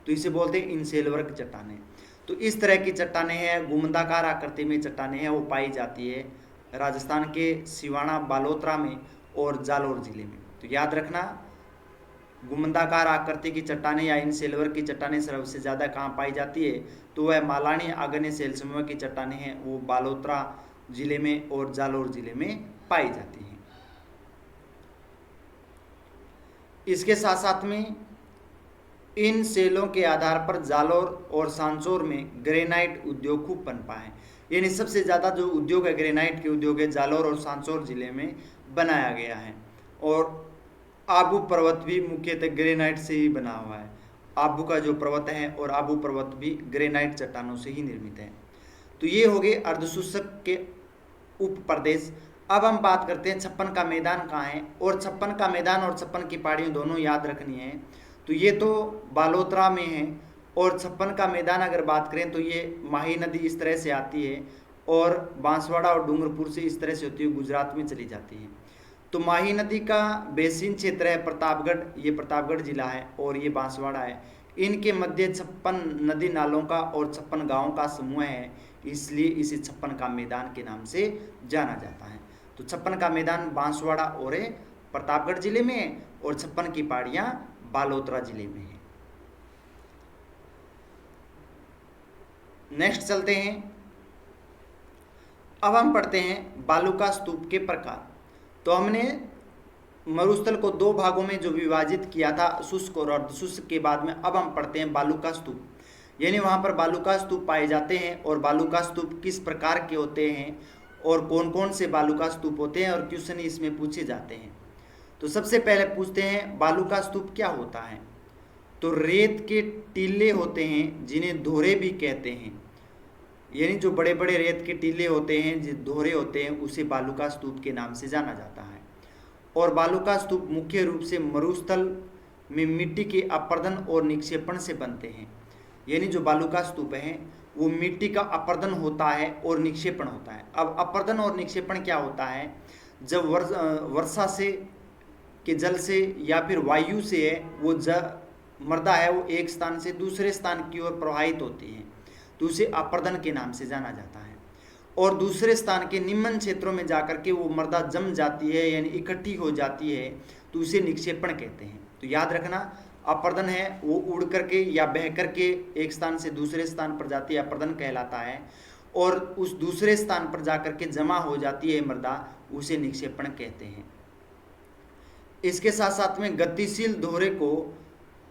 A: तो इसे बोलते हैं इंसेलबर्ग चट्टानें। तो इस तरह की चट्टानें हैं, गुमंदाकार आकृति में चट्टानें हैं, वो पाई जाती है राजस्थान के सिवाना, बालोतरा में और जालोर जिले में। तो याद रखना गुमंदाकार आकृति की चट्टानें या इन सेलवर की चट्टानें सबसे ज़्यादा कहाँ पाई जाती है, तो वह मालानी आग्नेय सेल समूह की चट्टानें हैं वो बालोतरा जिले में और जालोर जिले में पाई जाती हैं। इसके साथ साथ में इन सेलों के आधार पर जालौर और सांचौर में ग्रेनाइट उद्योग खूब पनपा है। यानी सबसे ज़्यादा जो उद्योग है ग्रेनाइट के उद्योग है जालौर और सांचौर जिले में बनाया गया है। और आबू पर्वत भी मुख्यतः ग्रेनाइट से ही बना हुआ है। आबू का जो पर्वत है और आबू पर्वत भी ग्रेनाइट चट्टानों से ही निर्मित है। तो ये हो गए अर्धशुष्क के उप प्रदेश। अब हम बात करते हैं छप्पन का मैदान कहाँ है, और छप्पन का मैदान और छप्पन की पहाड़ियाँ दोनों याद रखनी है। तो ये तो बालोतरा में है, और छप्पन का मैदान अगर बात करें तो ये माही नदी इस तरह से आती है और बांसवाड़ा और डूंगरपुर से इस तरह से होती है, गुजरात में चली जाती है। तो माही नदी का बेसिन क्षेत्र है प्रतापगढ़, ये प्रतापगढ़ जिला है और ये बांसवाड़ा है। इनके मध्य 56 नदी नालों का और 56 गांवों का समूह है, इसलिए इसे छप्पन का मैदान के नाम से जाना जाता है। तो छप्पन का मैदान बांसवाड़ा और प्रतापगढ़ जिले में है, और छप्पन की पहाड़ियाँ बालोतरा जिले में है। नेक्स्ट चलते हैं। अब हम पढ़ते हैं बालूका स्तूप के प्रकार। तो हमने मरुस्थल को दो भागों में जो विभाजित किया था, शुष्क और अर्धशुष्क के बाद में अब हम पढ़ते हैं बालूका स्तूप, यानी वहाँ पर बालूका स्तूप पाए जाते हैं और बालूका स्तूप किस प्रकार के होते हैं और कौन कौन से बालूका स्तूप होते हैं और क्वेश्चन इसमें पूछे जाते हैं। तो सबसे पहले पूछते हैं बालूका स्तूप क्या होता है। तो रेत के टीले होते हैं जिन्हें धोरे भी कहते हैं, यानी जो बड़े बड़े रेत के टीले होते हैं जो धोरे होते हैं उसे बालूका स्तूप के नाम से जाना जाता है। और बालूका स्तूप मुख्य रूप से मरुस्थल में मिट्टी के अपर्दन और निक्षेपण से बनते हैं। यानी जो बालूका स्तूप है वो मिट्टी का अपर्दन होता है और निक्षेपण होता है। अब अपर्दन और निक्षेपण क्या होता है, जब वर्षा से के जल से या फिर वायु से है वो मृदा है वो एक स्थान से दूसरे स्थान की ओर प्रवाहित होती है, तो उसे अपर्दन के नाम से जाना जाता है। और दूसरे स्थान के निम्न क्षेत्रों में जाकर के वो मृदा जम जाती है यानी इकट्ठी हो जाती है, तो उसे निक्षेपण कहते हैं। तो याद रखना, अपर्दन है वो उड़ करके या बह करके एक स्थान से दूसरे स्थान पर जाती है, अपर्दन कहलाता है। और उस दूसरे स्थान पर जाकर के जमा हो जाती है मृदा, उसे निक्षेपण कहते हैं। इसके साथ साथ में गतिशील दोहरे को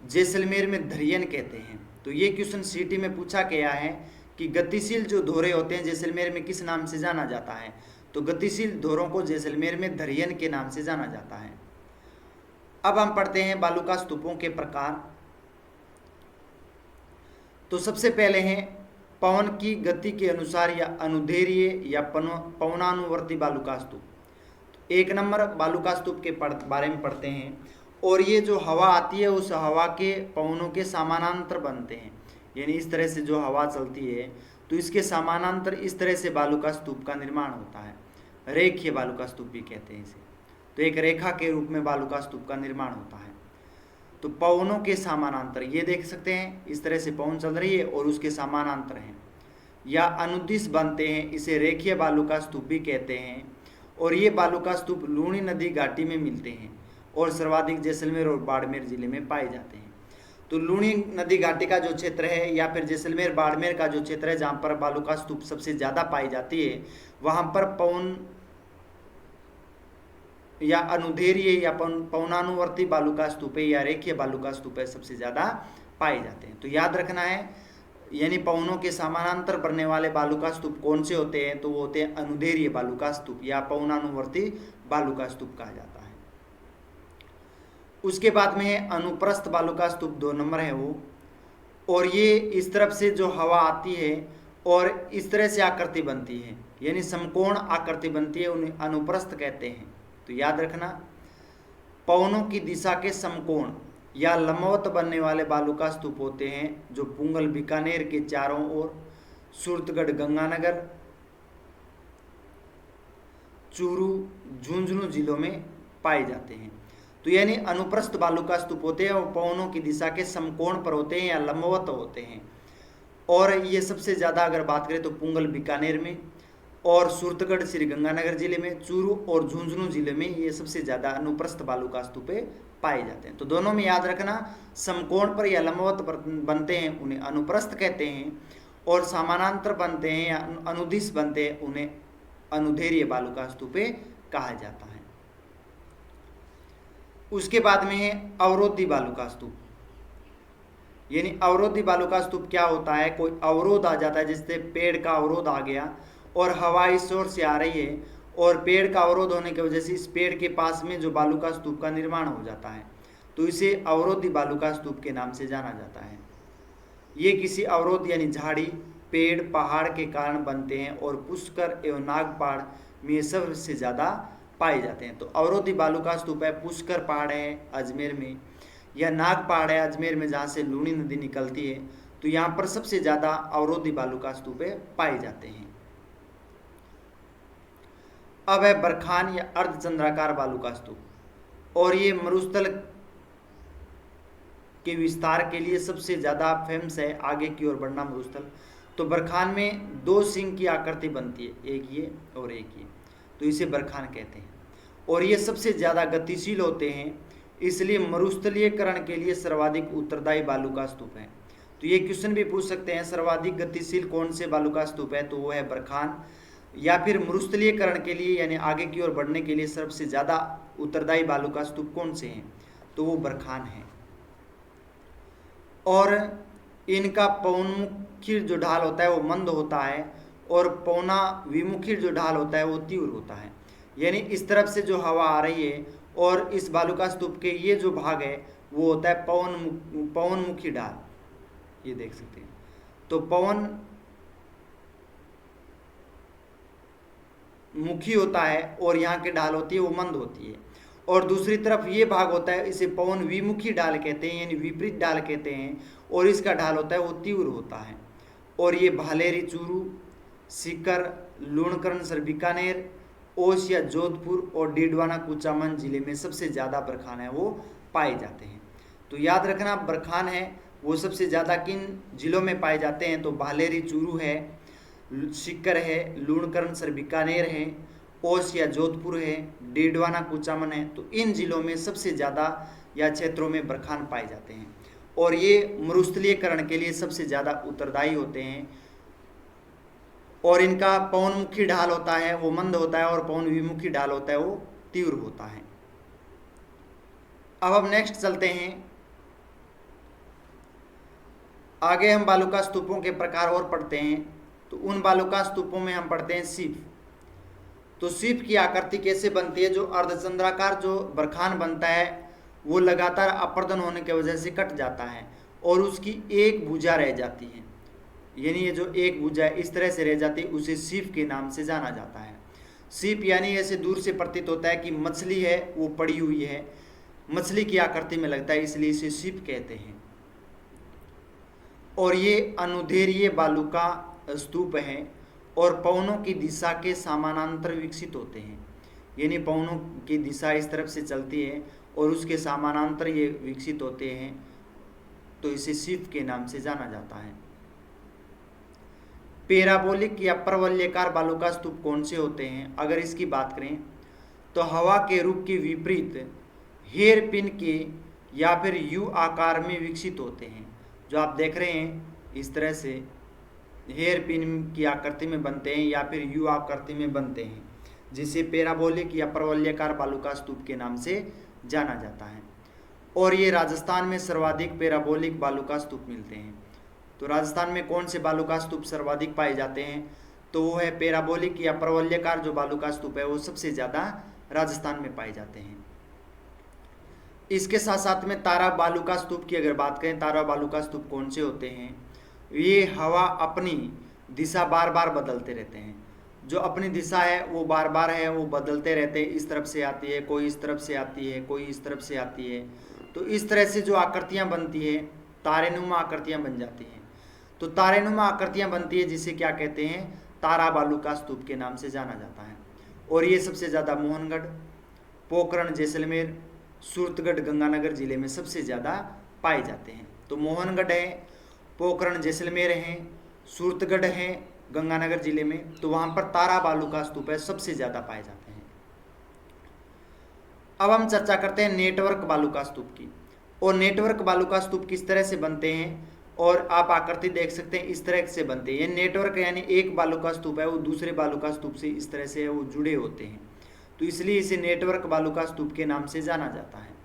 A: जैसलमेर में धरियन कहते हैं। तो ये क्वेश्चन सीटी में पूछा गया है कि गतिशील जो दोहरे होते हैं जैसलमेर में किस नाम से जाना जाता है। तो गतिशील दोहरों को जैसलमेर में धरियन के नाम से जाना जाता है। अब हम पढ़ते हैं बालूका स्तूपों के प्रकार। तो सबसे पहले हैं पवन की गति के अनुसार या अनुदैर्घ्य या पवनानुवर्ती बालूका स्तूप। तो एक नंबर बालूका स्तूप के बारे में पढ़ते हैं। और ये जो हवा आती है उस हवा के पवनों के समानांतर बनते हैं, यानी इस तरह से जो हवा चलती है तो इसके समानांतर इस तरह से बालूका स्तूप का निर्माण होता है। रेखीय बालूका स्तूप भी कहते हैं इसे। तो एक रेखा के रूप में बालूका स्तूप का निर्माण होता है। तो पवनों के समानांतर ये देख सकते हैं, इस तरह से पवन चल रही है और उसके समानांतर हैं या अनुदिश बनते हैं, इसे रेखीय बालूका स्तूप भी कहते हैं। और ये बालूका स्तूप लूणी नदी घाटी में मिलते हैं और सर्वाधिक जैसलमेर और बाड़मेर जिले में पाए जाते हैं। तो लूणी नदी घाटी का जो क्षेत्र है या फिर जैसलमेर बाड़मेर का जो क्षेत्र है जहाँ पर बालूका स्तूप सबसे ज़्यादा पाई जाती है, वहाँ पर पवन या अनुदैर्घ्य या पवनानुवर्ती बालूका स्तूप या रेखीय बालूका स्तूप सबसे ज़्यादा पाए जाते हैं। तो याद रखना है, यानी पवनों के समानांतर बनने वाले बालूका स्तूप कौन से होते हैं, तो वो होते हैं अनुदैर्घ्य बालूका स्तूप या पवनानुवर्ती बालूका स्तूप कहा जाता है। उसके बाद में है अनुप्रस्थ बालूका स्तूप, 2 नंबर है वो। और ये इस तरफ से जो हवा आती है और इस तरह से आकृति बनती है, यानी समकोण आकृति बनती है, उन्हें अनुप्रस्थ कहते हैं। तो याद रखना, पवनों की दिशा के समकोण या लंबवत बनने वाले बालूका स्तूप होते हैं जो पुंगल बीकानेर के चारों ओर, सूरतगढ़ गंगानगर, चूरू, झुंझुनू जिलों में पाए जाते हैं। तो यानी अनुप्रस्थ बालूका स्तूप होते हैं और पवनों की दिशा के समकोण पर होते हैं या लंबवत होते हैं। और ये सबसे ज़्यादा अगर बात करें तो पुंगल बीकानेर में और सूरतगढ़ श्रीगंगानगर जिले में, चूरू और झुंझुनू जिले में ये सबसे ज़्यादा अनुप्रस्थ बालूका स्तूप पाए जाते हैं। तो दोनों में याद रखना, समकोण पर या लंबवत बनते हैं उन्हें अनुप्रस्थ कहते हैं, और समानांतर बनते हैं या अनुदिश बनते हैं उन्हें अनुदैर्घ्य बालूका स्तूप कहा जाता है। उसके बाद में है अवरोधी बालूका स्तूप। यानी अवरोधी बालुका स्तूप क्या होता है, कोई अवरोध आ जाता है, जैसे पेड़ का अवरोध आ गया और हवा इस ओर से आ रही है और पेड़ का अवरोध होने की वजह से इस पेड़ के पास में जो बालुका स्तूप का निर्माण हो जाता है, तो इसे अवरोधी बालुका स्तूप के नाम से जाना जाता है। ये किसी अवरोध यानी झाड़ी, पेड़, पहाड़ के कारण बनते हैं और पुष्कर एवं नागपाड़ में सबसे ज़्यादा पाए जाते हैं। तो अवरोधी बालुका स्तूप है, पुष्कर पहाड़ है अजमेर में, या नाग पहाड़ है अजमेर में जहाँ से लूनी नदी निकलती है, तो यहाँ पर सबसे ज़्यादा अवरोधी बालुका स्तूप पाए जाते हैं। अब है बरखान या अर्धचंद्राकार बालुका स्तूप, और ये मरुस्थल के विस्तार के लिए सबसे ज़्यादा फेमस है, आगे की ओर बढ़ना मरुस्थल। तो बरखान में दो सिंह की आकृति बनती है, एक ये और एक ये, तो इसे बरखान कहते हैं। और ये सबसे ज़्यादा गतिशील होते हैं, इसलिए मरुस्थलीयकरण के लिए सर्वाधिक उत्तरदायी बालुका स्तूप है। तो ये क्वेश्चन भी पूछ सकते हैं, सर्वाधिक गतिशील कौन से बालुका स्तूप है, तो वो है बरखान। या फिर मरुस्थलीयकरण के लिए यानी आगे की ओर बढ़ने के लिए सबसे ज़्यादा उत्तरदायी बालुका स्तूप कौन से हैं, तो वो बरखान है। और इनका पवनमुखी जो ढाल होता है वो मंद होता है और पवना विमुखी जो ढाल होता है वो तीव्र होता है। यानी इस तरफ से जो हवा आ रही है और इस बालुका स्तूप के ये जो भाग है वो होता है पवनमुखी ढाल, ये देख सकते हैं। तो पवन मुखी होता है और यहाँ की ढाल होती है वो मंद होती है, और दूसरी तरफ ये भाग होता है इसे पवन विमुखी ढाल कहते हैं, यानी विपरीत ढाल कहते हैं, और इसका ढाल होता है वो तीव्र होता है। और ये भालेरी चूरू, सीकर, लूणकरण सर बीकानेर, ओस या जोधपुर और डीडवाना कुचामन जिले में सबसे ज़्यादा बरखान है वो पाए जाते हैं। तो याद रखना बरखान है वो सबसे ज़्यादा किन जिलों में पाए जाते हैं, तो भालेरी चूरू है, सीकर है, लूणकरण सर बीकानेर है, ओस या जोधपुर है, डीडवाना कुचामन है। तो इन जिलों में सबसे ज़्यादा या क्षेत्रों में बरखान पाए जाते हैं, और ये मरुस्थलीयकरण के लिए सबसे ज़्यादा उत्तरदायी होते हैं। और इनका पवनमुखी ढाल होता है वो मंद होता है और पवन विमुखी ढाल होता है वो तीव्र होता है। अब हम नेक्स्ट चलते हैं आगे, हम बालुका स्तूपों के प्रकार और पढ़ते हैं। तो उन बालुका स्तूपों में हम पढ़ते हैं सीप। तो सीप की आकृति कैसे बनती है, जो अर्धचंद्राकार जो बरखान बनता है वो लगातार अपर्दन होने की वजह से कट जाता है और उसकी एक भुजा रह जाती है, यानी ये जो एक भुजा इस तरह से रह जाती है उसे सीप के नाम से जाना जाता है। सीप यानी ऐसे दूर से प्रतीत होता है कि मछली है वो पड़ी हुई है, मछली की आकृति में लगता है, इसलिए इसे सीप कहते हैं। और ये अनुदैर्घ्य बालुका स्तूप हैं और पवनों की दिशा के समानांतर विकसित होते हैं, यानी पवनों की दिशा इस तरफ से चलती है और उसके समानांतर ये विकसित होते हैं, तो इसे सीप के नाम से जाना जाता है। पैराबोलिक या परवलयाकार बालुका स्तूप कौन से होते हैं, अगर इसकी बात करें तो हवा के रुख के विपरीत हेयर पिन के या फिर यू आकार में विकसित होते हैं। जो आप देख रहे हैं इस तरह से हेयर पिन की आकृति में बनते हैं या फिर यू आकृति में बनते हैं, जिसे पैराबोलिक या परवलयाकार बालुका स्तूप के नाम से जाना जाता है। और ये राजस्थान में सर्वाधिक पैराबोलिक बालुका स्तूप मिलते हैं। तो राजस्थान में कौन से बालुका स्तूप सर्वाधिक पाए जाते हैं, तो वो है पैराबोलिक या परवलयाकार जो बालुका स्तूप है वो सबसे ज़्यादा राजस्थान में पाए जाते हैं। इसके साथ साथ में तारा बालुका स्तूप की अगर बात करें, तारा बालुका स्तूप कौन से होते हैं, ये हवा अपनी दिशा बार बार बदलते रहते हैं। जो अपनी दिशा है वो बार बार है वो बदलते रहते हैं, इस तरफ से आती है, कोई इस तरफ से आती है, कोई इस तरफ से आती है। तो इस तरह से जो आकृतियाँ बनती है तारेनुमा आकृतियाँ बन जाती हैं। तो तारेनुमा आकृतियाँ बनती है जिसे क्या कहते हैं, तारा बालुका स्तूप के नाम से जाना जाता है। और ये सबसे ज़्यादा मोहनगढ़, पोखरण, जैसलमेर, सूरतगढ़, गंगानगर जिले में सबसे ज़्यादा पाए जाते हैं। तो मोहनगढ़ है, पोखरण, जैसलमेर हैं, सूरतगढ़ हैं गंगानगर जिले में, तो वहाँ पर तारा बालुका स्तूप है सबसे ज़्यादा पाए जाते हैं। अब हम चर्चा करते हैं नेटवर्क बालुका स्तूप की। और नेटवर्क बालुका स्तूप किस तरह से बनते हैं, और आप आकृति देख सकते हैं इस तरह से बनते हैं। ये नेटवर्क यानी एक बालुका स्तूप है वो दूसरे बालुका स्तूप से इस तरह से वो जुड़े होते हैं, तो इसलिए इसे नेटवर्क बालुका स्तूप के नाम से जाना जाता है।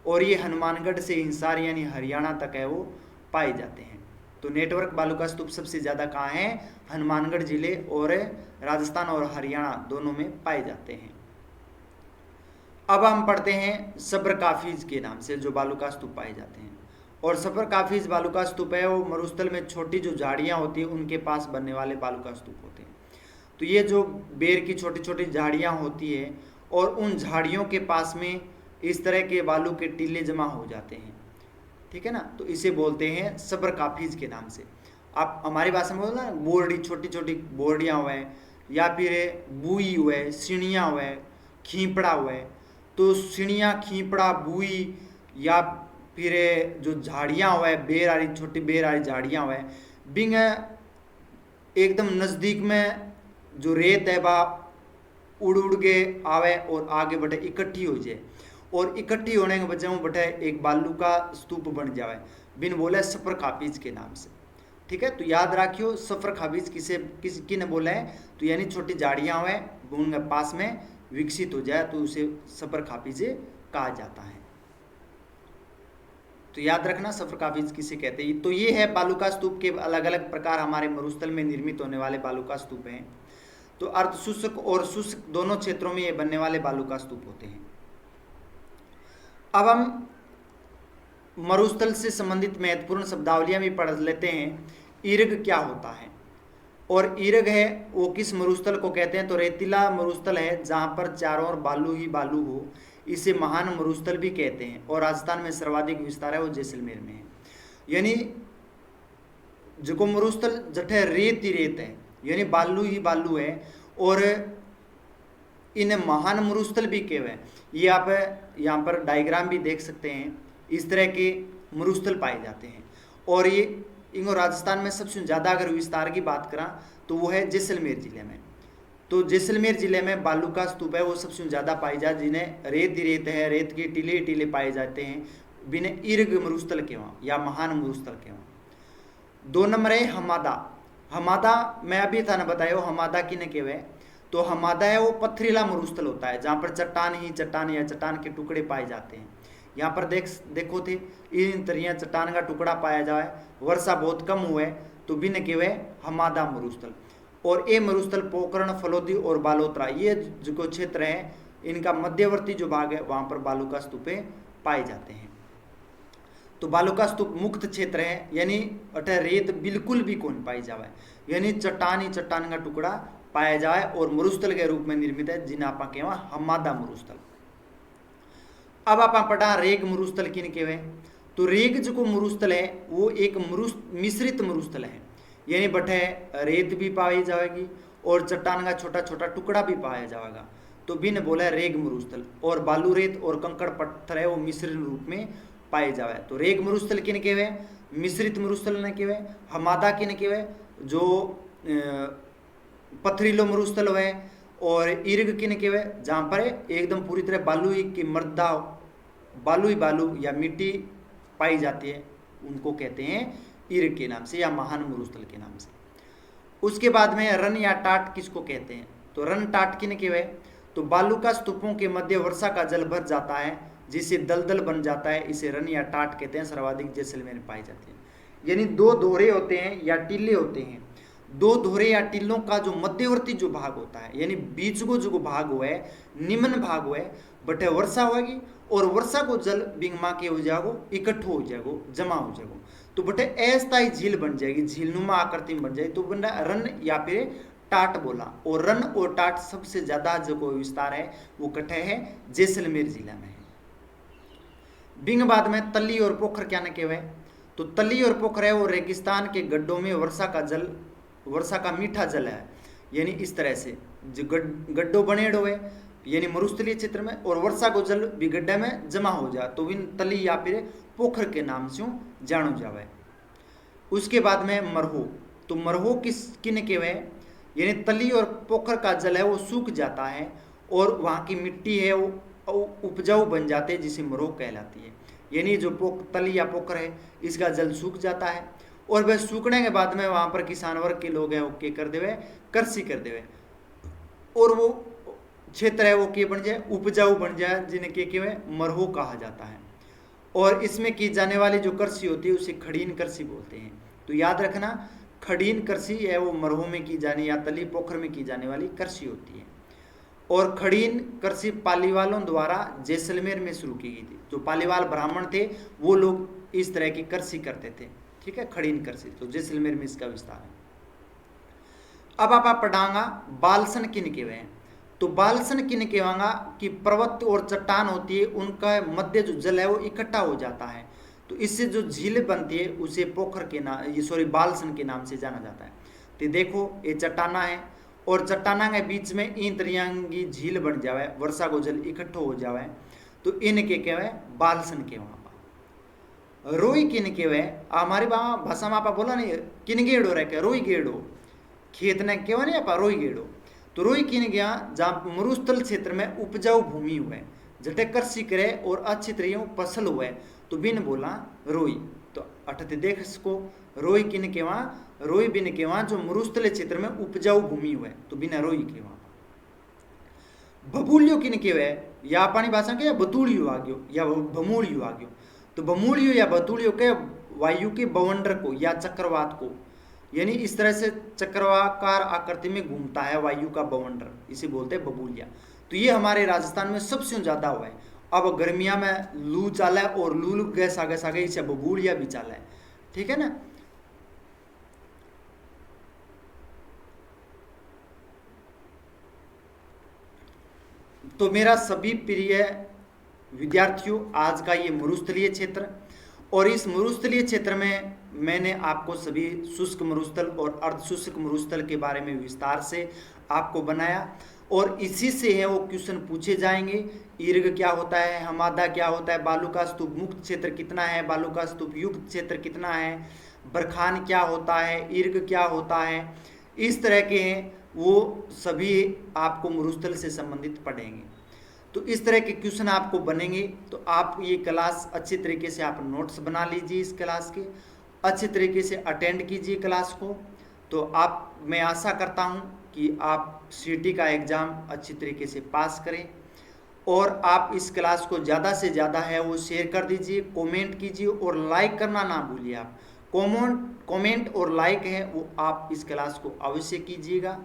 A: और ये हनुमानगढ़ से हिसार यानी हरियाणा तक है वो पाए जाते हैं। तो नेटवर्क बालू का स्तूप सबसे ज़्यादा कहाँ है? हनुमानगढ़ जिले और राजस्थान और हरियाणा दोनों में पाए जाते हैं। अब हम पढ़ते हैं सब्र काफिज के नाम से जो बालू का स्तूप पाए जाते हैं। और सब्र काफिज बालू का स्तूप है वो मरुस्थल में छोटी जो झाड़ियाँ होती हैं उनके पास बनने वाले बालू का स्तूप होते हैं। तो ये जो बेर की छोटी छोटी झाड़ियाँ होती है और उन झाड़ियों के पास में इस तरह के बालू के टीले जमा हो जाते हैं, ठीक है ना। तो इसे बोलते हैं सब्र काफिज के नाम से। आप हमारी भाषा में बोलना बोरडी, छोटी छोटी बोरडियाँ हुआ है, या फिर बुई हुआ है, सिणियाँ हुआ है, खींपड़ा हुआ है। तो सिणियाँ, खींपड़ा, बुई या फिर जो झाड़ियाँ हुआ है, बेर आ रही, छोटी बेर आ रही झाड़ियाँ हुआ है, बिंग एकदम नज़दीक में जो रेत है वह उड़ उड़ के आवे और आगे बढ़े इकट्ठी हो जाए, और इकट्ठी होने के वजह में बटे एक बालू का स्तूप बन जाए, बिन बोले सफर काफिज के नाम से, ठीक है। तो याद रखियो सफर काफिज किसने बोला है? तो यानी छोटी झाड़ियाँ हुए उनके पास में विकसित हो जाए तो उसे सफर काफिज कहा जाता है। तो याद रखना सफर काफिज किसे कहते हैं। तो ये है बालू का स्तूप के अलग अलग प्रकार हमारे मरुस्थल में निर्मित होने वाले बालू का स्तूप हैं। तो अर्ध शुष्क और शुष्क दोनों क्षेत्रों में ये बनने वाले बालू का स्तूप होते हैं। अब हम मरुस्थल से संबंधित महत्वपूर्ण शब्दावलियां भी पढ़ लेते हैं। ईर्ग क्या होता है? और ईर्ग है वो किस मरुस्थल को कहते हैं? तो रेतीला मरुस्थल है जहाँ पर चारों ओर बालू ही बालू हो, इसे महान मरुस्थल भी कहते हैं। और राजस्थान में सर्वाधिक विस्तार है वो जैसलमेर में है। यानी जो मरुस्थल जठे रेत ही रेत है, यानी बालू ही बालू है, और इन्हें महान मरुस्थल भी कहवे। ये आप यहाँ पर डायग्राम भी देख सकते हैं, इस तरह के मरुस्थल पाए जाते हैं। और ये इनको राजस्थान में सबसे ज़्यादा अगर विस्तार की बात करा तो वो है जैसलमेर जिले में। तो जैसलमेर जिले में बालू का स्तूप है वो सबसे ज़्यादा पाई जाए, जिन्हें रेत ही रेत है, रेत के टीले टीले पाए जाते हैं, बिना ईर्ग मरुस्थल के वहाँ या महान मरुस्थल के वहाँ। 2 नंबर है हमादा। हमादा मैं अभी था ना बताया हमादा किने कहवे? तो हमादा है वो पथरीला मरुस्थल होता है जहाँ पर चट्टान ही चट्टान या चट्टान के टुकड़े पाए जाते हैं। यहाँ पर देखो थे इन तरिया चट्टान का टुकड़ा पाया जाए, वर्षा बहुत कम हुए तो बिन कहवे हमादा मरुस्थल। और ये मरुस्थल पोकरण, फलोदी और बालोतरा ये जो क्षेत्र है इनका मध्यवर्ती जो भाग है वहाँ पर बालू का स्तूपे पाए जाते हैं। तो बालू का स्तूप मुक्त क्षेत्र है, यानी अटे रेत बिल्कुल भी कौन पाई जाए, यानी चट्टान ही चट्टान का टुकड़ा पाया जाए और मरुस्थल के रूप में निर्मित है, जिन्हें आप कहवा हमादा मरुस्थल। अब आप पढ़ा रेग मरुस्थल किन कहवे? तो रेग जो मरुस्थल है वो एक मिश्रित मरुस्थल है, यानी बटे रेत भी पाई जाएगी और चट्टान का छोटा छोटा टुकड़ा भी पाया जाएगा, तो बिन बोला रेग मरुस्थल। और बालू रेत और कंकड़ पत्थर है वो मिश्रित रूप में पाए जावे। तो रेग मरुस्थल किन कहवे? मिश्रित मरुस्थल ने कहवे। हमादा किन कहवे? जो पथरीलो मरुस्थल हुए। और ईर्ग किन कहवे? जहाँ पर एकदम पूरी तरह बालू ही की मृदा, बालू ही बालू या मिट्टी पाई जाती है, उनको कहते हैं ईर्ग के नाम से या महान मरुस्थल के नाम से। उसके बाद में रन या टाट किसको कहते हैं? तो रन टाट किन कहवे? तो बालू का स्तूपों के मध्य वर्षा का जल भर जाता है जिससे दलदल बन जाता है, इसे रन या टाट कहते हैं, सर्वाधिक जैसलमेर में पाई जाती है। यानी 2 दोहरे होते हैं या टिल्ले होते हैं, 2 दोहरे या टिल्लों का जो मध्यवर्ती जो भाग होता है, यानी बीच को जो भाग हुआ है, निम्न भाग हुआ है, बटे वर्षा होगी और वर्षा को जल बिंगमा के हो जाएगो, इकट्ठो हो जाएगो, जमा हो जाएगो, तो बटे अस्थायी झील बन जाएगी, झीलनुमा आकृति में बन जाएगी, तो बन रन या फिर टाट बोला। और रन और टाट सबसे ज्यादा जो कोई विस्तार है वो कटे है जैसलमेर जिला में है। बिंग बाद में तली और पोखर क्या न कहवे? तो तली और पोखर है वो रेगिस्तान के गड्ढों में वर्षा का मीठा जल है, यानी इस तरह से जो गड्ढों बने हुए यानी मरुस्थलीय क्षेत्र में, और वर्षा को जल भी गड्ढे में जमा हो जाए तो इन तली या फिर पोखर के नाम से जानो जावे। उसके बाद में मरहो। तो मरहो किन कहवे? यानी तली और पोखर का जल है वो सूख जाता है और वहाँ की मिट्टी है वो उपजाऊ बन जाते हैं, जिसे मरहो कहलाती है। यानी जो तली या पोखर है इसका जल सूख जाता है और वह सूखने के बाद में वहाँ पर किसान वर्ग के लोग हैं वो के कर देवे, कृषि कर देवे, और वो क्षेत्र है वो के बन जाए, उपजाऊ बन जाए, जिन्हें के मरहो कहा जाता है। और इसमें की जाने वाली जो कृषि होती है उसे खड़ीन कृषि बोलते हैं। तो याद रखना, खड़ीन कृषि है वो मरहो में की जाने या तली पोखर में की जाने वाली कृषि होती है। और खड़ीन कृषि पालीवालों द्वारा जैसलमेर में शुरू की गई थी। जो पालीवाल ब्राह्मण थे वो लोग इस तरह की कृषि करते थे, ठीक है, खड़ीन कृषि। तो जैसलमेर में इसका विस्तार है। अब आप पढ़ांगा बालसन किन के हैं। तो बालसन किन केवांगा कि पर्वत और चट्टान होती है, उनका मध्य जो जल है वो इकट्ठा हो जाता है, तो इससे जो झील बनती है उसे पोखर के नाम, ये सॉरी बालसन के नाम से जाना जाता है। तो देखो ये चट्टाना है और चट्टाना के बीच में इन तरियांगी झील बन जावे, वर्षा को जल इकट्ठो हो जावे, तो इनके कहवे बालसन के। वहाँ रोई किन के हमारी भाषा में आप बोला नहीं किन गेड़ो रह के रोई गेड़ो, खेत ने केवा नहीं आप रोई गेड़ो। तो रोई किन गया जहाँ मरुस्थल क्षेत्र में उपजाऊ भूमि हुए, जटे कृषि करे और अच्छी तरह फसल हुए, तो बिन बोला रोई। तो अठते देख इसको, रोई किन के वहाँ, रोई बिन के वहाँ जो मरुस्थल क्षेत्र में उपजाऊ भूमि हुए, तो बिना रोई के वहाँ। बबूलियो किन के वे, या अपनी भाषा के या बतूड़ियो आ गयो या बमूड़ियो आ गयो। तो बमूड़ियो या बतूड़ियो के वायु के बवंडर को या चक्रवात को, यानी इस तरह से चक्रवाकार आकृति में घूमता है वायु का बवंडर, इसे बोलते हैं बबूलिया। तो ये हमारे राजस्थान में सबसे ज़्यादा हुआ है। अब गर्मिया में लू चाला है और लू गैस आगे इसे बबूलिया भी चाला है, ठीक है ना। तो मेरा सभी प्रिय विद्यार्थियों, आज का ये मरुस्थलीय क्षेत्र, और इस मरुस्थलीय क्षेत्र में मैंने आपको सभी शुष्क मरुस्थल और अर्धशुष्क मरुस्थल के बारे में विस्तार से आपको बनाया, और इसी से है वो क्वेश्चन पूछे जाएंगे। ईर्ग क्या होता है, हमादा क्या होता है, बालू का स्तूप मुक्त क्षेत्र कितना है, बालू का स्तूप युक्त क्षेत्र कितना है, बरखान क्या होता है, ईर्ग क्या होता है, इस तरह के हैं वो सभी आपको मरुस्थल से संबंधित पढ़ेंगे। तो इस तरह के क्वेश्चन आपको बनेंगे। तो आप ये क्लास अच्छी तरीके से आप नोट्स बना लीजिए, इस क्लास के अच्छे तरीके से अटेंड कीजिए क्लास को। तो मैं आशा करता हूँ कि आप सीटी का एग्ज़ाम अच्छी तरीके से पास करें, और आप इस क्लास को ज़्यादा से ज़्यादा है वो शेयर कर दीजिए, कमेंट कीजिए और लाइक करना ना भूलिए। आप कमेंट और लाइक है वो आप इस क्लास को अवश्य कीजिएगा।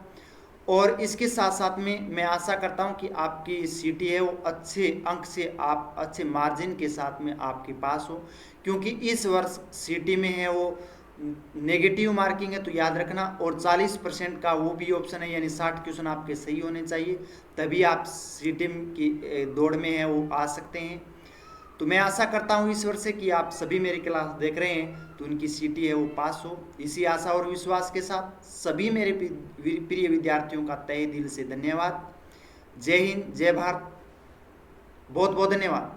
A: और इसके साथ साथ में मैं आशा करता हूं कि आपकी सीटी है वो अच्छे अंक से, आप अच्छे मार्जिन के साथ में आपके पास हो, क्योंकि इस वर्ष सीटी में है वो नेगेटिव मार्किंग है। तो याद रखना, और 40% का वो भी ऑप्शन है, यानी 60 क्वेश्चन आपके सही होने चाहिए, तभी आप सीटी की दौड़ में है वो आ सकते हैं। तो मैं आशा करता हूँ इस वर्ष से कि आप सभी मेरी क्लास देख रहे हैं तो उनकी सीटी है वो पास हो। इसी आशा और विश्वास के साथ सभी मेरे प्रिय विद्यार्थियों का तहे दिल से धन्यवाद। जय हिंद, जय भारत, बहुत बहुत धन्यवाद।